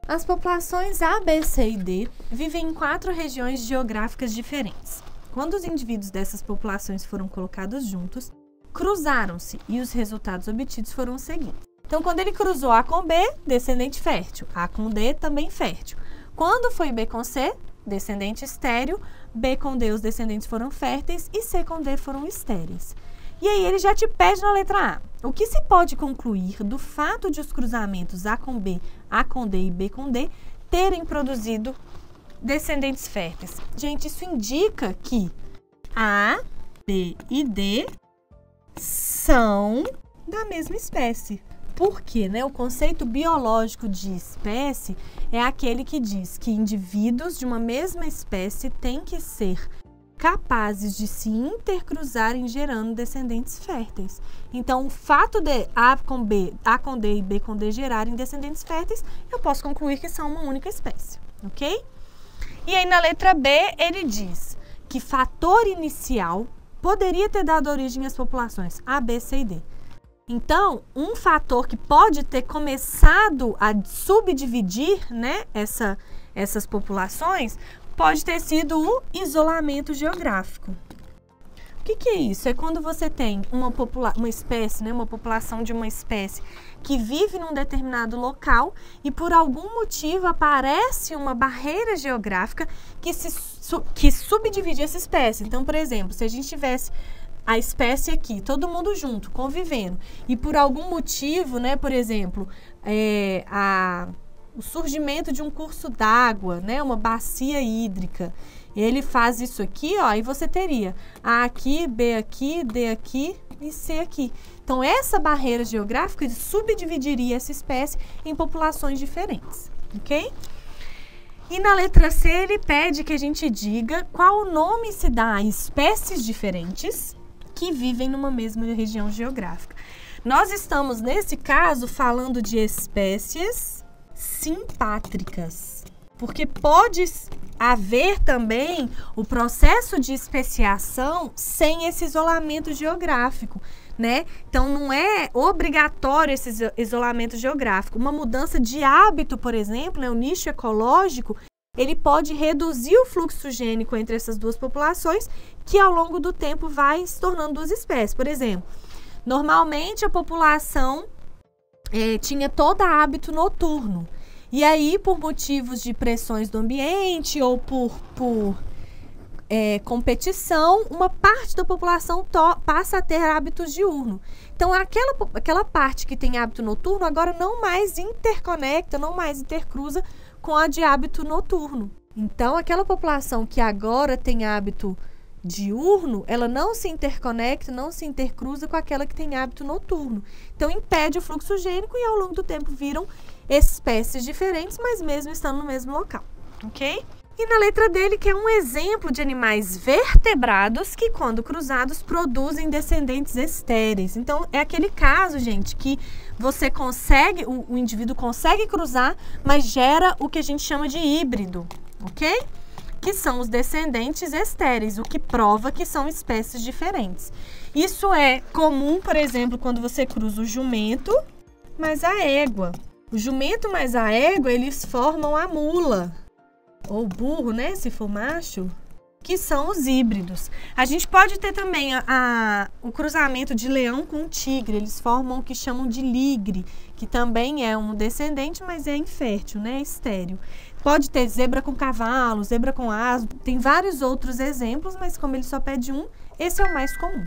As populações A, B, C e D vivem em 4 regiões geográficas diferentes. Quando os indivíduos dessas populações foram colocados juntos, cruzaram-se e os resultados obtidos foram os seguintes. Então, quando ele cruzou A com B, descendente fértil. A com D, também fértil. Quando foi B com C, descendente estéril. B com D, os descendentes foram férteis e C com D foram estéreis. E aí ele já te pede na letra A. O que se pode concluir do fato de os cruzamentos A com B, A com D e B com D terem produzido descendentes férteis? Gente, isso indica que A, B e D são da mesma espécie. Por quê? O conceito biológico de espécie é aquele que diz que indivíduos de uma mesma espécie têm que ser capazes de se intercruzarem gerando descendentes férteis. Então, o fato de A com B, A com D e B com D gerarem descendentes férteis, eu posso concluir que são uma única espécie, ok? E aí, na letra B, ele diz que fator inicial poderia ter dado origem às populações A, B, C e D. Então, um fator que pode ter começado a subdividir, essas populações pode ter sido o isolamento geográfico. O que é isso? É quando você tem uma espécie, uma população de uma espécie que vive num determinado local e por algum motivo aparece uma barreira geográfica que subdivide essa espécie. Então, por exemplo, se a gente tivesse a espécie aqui, todo mundo junto, convivendo, e por algum motivo, por exemplo, o surgimento de um curso d'água, uma bacia hídrica, ele faz isso aqui, ó, e você teria A aqui, B aqui, D aqui e C aqui. Então, essa barreira geográfica subdividiria essa espécie em populações diferentes, ok? E na letra C, ele pede que a gente diga qual nome se dá a espécies diferentes que vivem numa mesma região geográfica. Nós estamos, nesse caso, falando de espécies simpátricas, porque pode haver também o processo de especiação sem esse isolamento geográfico, Então, não é obrigatório esse isolamento geográfico. Uma mudança de hábito, por exemplo, o nicho ecológico, ele pode reduzir o fluxo gênico entre essas duas populações, que ao longo do tempo vai se tornando duas espécies. Por exemplo, normalmente a população tinha todo hábito noturno. E aí, por motivos de pressões do ambiente ou por competição, uma parte da população passa a ter hábitos diurnos. Então, aquela parte que tem hábito noturno agora não mais interconecta, não mais intercruza com a de hábito noturno. Então, aquela população que agora tem hábito diurno, ela não se interconecta, não se intercruza com aquela que tem hábito noturno. Então, impede o fluxo gênico e ao longo do tempo viram espécies diferentes, mas mesmo estando no mesmo local, ok? E na letra dele, que é um exemplo de animais vertebrados que, quando cruzados, produzem descendentes estéreis. Então, é aquele caso, gente, que você consegue, o indivíduo consegue cruzar, mas gera o que a gente chama de híbrido, ok? Que são os descendentes estéreis, o que prova que são espécies diferentes. Isso é comum, por exemplo, quando você cruza o jumento mais a égua. O jumento mais a égua, eles formam a mula, ou burro, se for macho, que são os híbridos. A gente pode ter também o cruzamento de leão com tigre, eles formam o que chamam de ligre, que também é um descendente, mas é infértil, é estéril. Pode ter zebra com cavalo, zebra com asno, tem vários outros exemplos, mas como ele só pede um, esse é o mais comum.